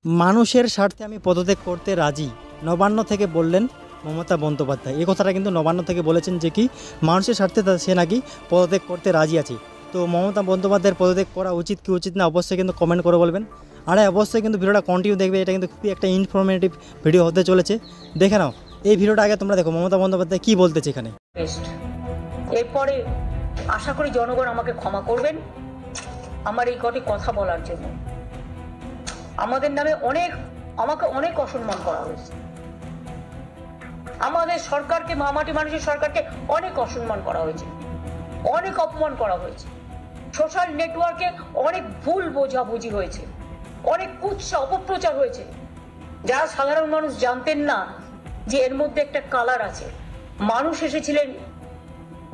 মানুষের স্বার্থে আমি পদত্যাগ করতে রাজি, নবান্ন থেকে বললেন মমতা বন্দ্যোপাধ্যায়। এই কথাটা কিন্তু নবান্ন থেকে বলেছেন যে কি মানুষের স্বার্থে সে নাকি পদত্যাগ করতে রাজি আছে। তো মমতা বন্দ্যোপাধ্যায়ের পদত্যাগ করা উচিত কি উচিত না অবশ্যই কিন্তু কমেন্ট করে বলবেন। আর অবশ্যই কিন্তু ভিডিওটা কন্টিনিউ দেখবে, এটা কিন্তু খুবই একটা ইনফরমেটিভ ভিডিও হতে চলেছে। দেখে নাও এই ভিডিওটা আগে তোমরা দেখো মমতা বন্দ্যোপাধ্যায় কী বলতেছে এখানে। এরপরে আশা করি জনগণ আমাকে ক্ষমা করবেন আমার এই কটি কথা বলার জন্য। আমাদের নামে আমাকে অনেক অসম্মান করা হয়েছে, আমাদের সরকারকে, মামাটি মানুষের সরকারকে অনেক অসম্মান করা হয়েছে, অনেক অপমান করা হয়েছে, সোশ্যাল নেটওয়ার্কে অনেক ভুল বোঝাবুঝি হয়েছে, অনেক কুৎসা অপপ্রচার হয়েছে, যারা সাধারণ মানুষ জানতেন না যে এর মধ্যে একটা কালার আছে। মানুষ এসেছিলেন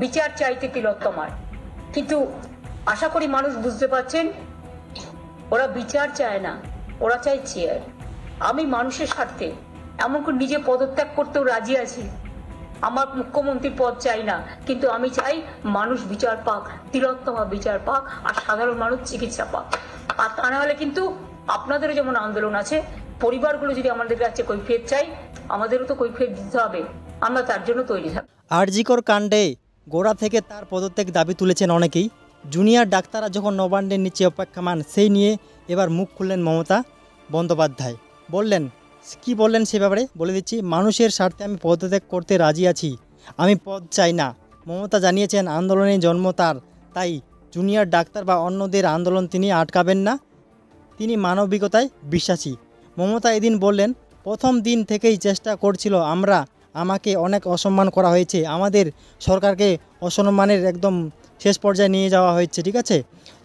বিচার চাইতে তিলোত্তমার, কিন্তু আশা করি মানুষ বুঝতে পারছেন ওরা বিচার চায় না, ওরা চায় চেয়ার। আমি মানুষের স্বার্থে এমনকি নিজে পদত্যাগ করতেও রাজি আছি। আমার মুখ্যমন্ত্রীর পদ চাই না, কিন্তু আমি চাই মানুষ বিচার পাক, তিলোত্তমা বিচার পাক, আর সাধারণ মানুষ চিকিৎসা পাক। আর তা না হলে কিন্তু আপনাদেরও যেমন আন্দোলন আছে, পরিবারগুলো যদি আমাদের কাছে কৈফিয়ত চাই, আমাদেরও তো কৈফিয়ত দিতে হবে। আমরা তার জন্য তৈরি থাকি। আরজিকর কাণ্ডে গোড়া থেকে তার পদত্যাগ দাবি তুলেছেন অনেকেই। জুনিয়র ডাক্তাররা যখন নবান্নের নিচে অপেক্ষমান, সেই নিয়ে এবার মুখ খুললেন মমতা বন্দ্যোপাধ্যায়। কি বললেন সে ব্যাপারে বলে দিচ্ছি। মানুষের স্বার্থে আমি পদত্যাগ করতে রাজি আছি, আমি পদ চাই না। মমতা জানিয়েছেন আন্দোলনের জন্ম তার, তাই জুনিয়র ডাক্তার বা অন্যদের আন্দোলন তিনি আটকাবেন না, তিনি মানবিকতায় বিশ্বাসী। মমতা এদিন বললেন, প্রথম দিন থেকেই চেষ্টা করছিল আমাকে অনেক অসম্মান করা হয়েছে, আমাদের সরকারকে অসম্মানের একদম শেষ পর্যায়ে নিয়ে যাওয়া হয়েছে। ঠিক আছে,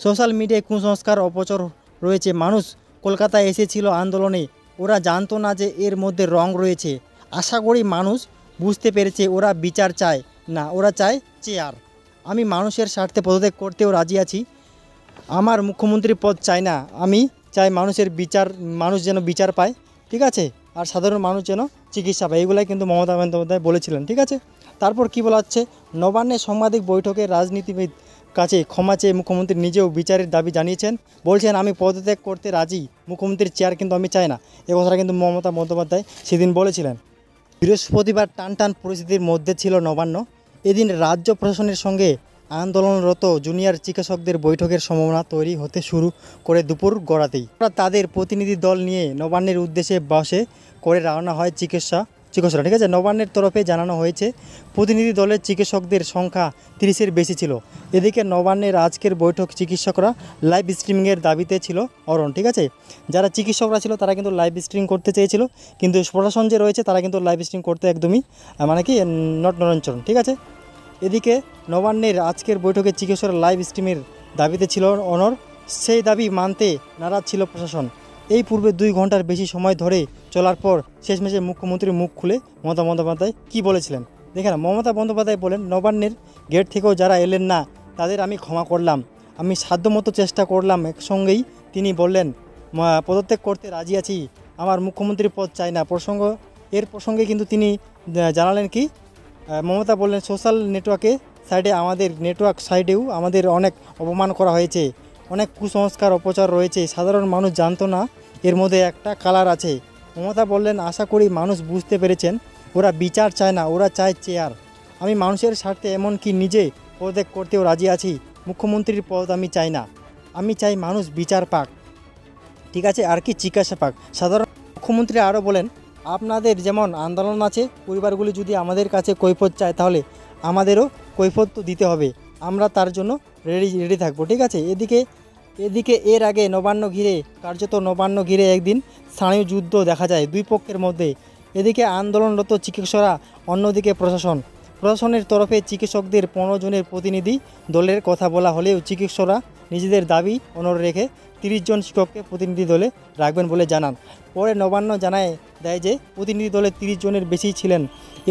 সোশ্যাল মিডিয়ায় কুসংস্কার অপচর রয়েছে। মানুষ কলকাতায় এসেছিল আন্দোলনে, ওরা জানতো না যে এর মধ্যে রং রয়েছে। আশা করি মানুষ বুঝতে পেরেছে ওরা বিচার চায় না, ওরা চায় চেয়ার। আমি মানুষের স্বার্থে পদত্যাগ করতেও রাজি আছি। আমার মুখ্যমন্ত্রীর পদ চাই না, আমি চাই মানুষ যেন বিচার পায়। ঠিক আছে, আর সাধারণ মানুষ যেন চিকিৎসা পায়। এগুলাই কিন্তু মমতা বন্দ্যোপাধ্যায় বলেছিলেন। ঠিক আছে, তারপর কি বলা হচ্ছে, নবান্নের সাংবাদিক বৈঠকে রাজনীতিবিদ কাছে ক্ষমা চেয়ে মুখ্যমন্ত্রী নিজেও বিচারের দাবি জানিয়েছেন। বলছেন আমি পদত্যাগ করতে রাজি, মুখ্যমন্ত্রীর চেয়ার কিন্তু আমি চাই না। এ কথাটা কিন্তু মমতা বন্দ্যোপাধ্যায় সেদিন বলেছিলেন। বৃহস্পতিবার টানটান পরিস্থিতির মধ্যে ছিল নবান্ন। এদিন রাজ্য প্রশাসনের সঙ্গে আন্দোলনরত জুনিয়র চিকিৎসকদের বৈঠকের সম্ভাবনা তৈরি হতে শুরু করে দুপুর গড়াতেই তাদের প্রতিনিধি দল নিয়ে নবান্নের উদ্দেশ্যে বাসে করে রওনা হয় চিকিৎসকরা। ঠিক আছে, নবান্নের তরফে জানানো হয়েছে প্রতিনিধি দলের চিকিৎসকদের সংখ্যা 30-এর বেশি ছিল। এদিকে নবান্নের আজকের বৈঠক চিকিৎসকরা লাইভ স্ট্রিমিংয়ের দাবিতে ছিল অরণ। ঠিক আছে, যারা চিকিৎসকরা ছিল তারা কিন্তু লাইভ স্ট্রিমিং করতে চেয়েছিল, কিন্তু প্রশাসন যে রয়েছে তারা কিন্তু লাইভ স্ট্রিমিং করতে একদমই নট নরঞ্চরণ। ঠিক আছে, এদিকে নবান্নের আজকের বৈঠকে চিকিৎসকরা লাইভ স্ট্রিমের দাবিতে ছিল অনড়, সেই দাবি মানতে নারাজ ছিল প্রশাসন। এই পূর্বে 2 ঘন্টার বেশি সময় ধরে চলার পর শেষমেশে মুখ্যমন্ত্রীর মুখ খুলে মমতা বন্দ্যোপাধ্যায় কী বলেছিলেন দেখে না। মমতা বন্দ্যোপাধ্যায় বলেন, নবান্নের গেট থেকেও যারা এলেন না তাদের আমি ক্ষমা করলাম, আমি সাধ্যমতো চেষ্টা করলাম। একসঙ্গেই তিনি বললেন পদত্যাগ করতে রাজি আছি, আমার মুখ্যমন্ত্রীর পদ চাই না। এর প্রসঙ্গে কিন্তু তিনি জানালেন কি, মমতা বললেন সোশ্যাল নেটওয়ার্ক সাইডেও আমাদের অনেক অপমান করা হয়েছে, অনেক কুসংস্কার অপচার রয়েছে, সাধারণ মানুষ জানতো না এর মধ্যে একটা কালার আছে। মমতা বললেন আশা করি মানুষ বুঝতে পেরেছেন ওরা বিচার চায় না, ওরা চায় চেয়ার। আমি মানুষের স্বার্থে এমনকি নিজে পদত্যাগ করতেও রাজি আছি, মুখ্যমন্ত্রীর পদ আমি চাই না, আমি চাই মানুষ বিচার পাক। ঠিক আছে, আর কি চিকিৎসা পাক। সাধারণ মুখ্যমন্ত্রী আরও বলেন, আপনাদের যেমন আন্দোলন আছে, পরিবারগুলি যদি আমাদের কাছে কৈফিয়ত চায় তাহলে আমাদেরও কৈফিয়ত তো দিতে হবে, আমরা তার জন্য রেডি থাকবো। ঠিক আছে, এদিকে এর আগে নবান্ন ঘিরে একদিন স্থানীয় যুদ্ধ দেখা যায় দুই পক্ষের মধ্যে। এদিকে আন্দোলনরত চিকিৎসকরা, অন্যদিকে প্রশাসনের তরফে চিকিৎসকদের 15 জনের প্রতিনিধি দলের কথা বলা হলেও চিকিৎসকরা নিজেদের দাবি অনড় রেখে 30 জন শিক্ষককে প্রতিনিধি দলে রাখবেন বলে জানান। পরে নবান্ন জানায় দেয় যে প্রতিনিধি দলে 30 জনের বেশি ছিলেন।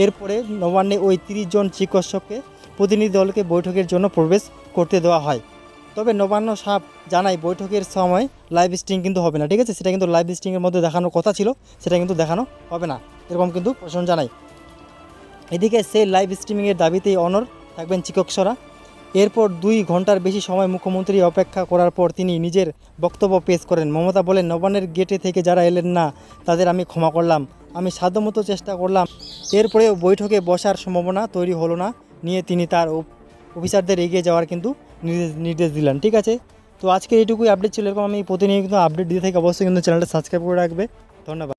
এরপরে নবান্নে ওই 30 জন চিকিৎসককে প্রতিনিধি দলকে বৈঠকের জন্য প্রবেশ করতে দেওয়া হয়। তবে নবান্ন সাপ জানায় বৈঠকের সময় লাইভ স্ট্রিমিং কিন্তু হবে না। ঠিক আছে, সেটা কিন্তু লাইভ স্ট্রিমিংয়ের মধ্যে দেখানোর কথা ছিল, সেটা কিন্তু দেখানো হবে না, এরকম কিন্তু প্রশাসন জানায়। এদিকে সেই লাইভ স্ট্রিমিংয়ের দাবিতেই অনড় থাকবেন চিকিৎসকরা। এরপর 2 ঘন্টার বেশি সময় মুখ্যমন্ত্রী অপেক্ষা করার পর তিনি নিজের বক্তব্য পেশ করেন। মমতা বলেন, নবান্নের গেটে থেকে যারা এলেন না তাদের আমি ক্ষমা করলাম, আমি সাধ্যমতো চেষ্টা করলাম। এরপরেও বৈঠকে বসার সম্ভাবনা তৈরি হলো না নিয়ে তিনি তার অফিসারদের এগিয়ে যাওয়ার কিন্তু নির্দেশ দিলেন। ঠিক আছে, তো আজকে এইটুকুই আপডেট ছিল। এরকম আমি প্রতিনিয়ত আপডেট দিয়ে থাকি, অবশ্যই কিন্তু চ্যানেলটা সাবস্ক্রাইব করে রাখবে। ধন্যবাদ।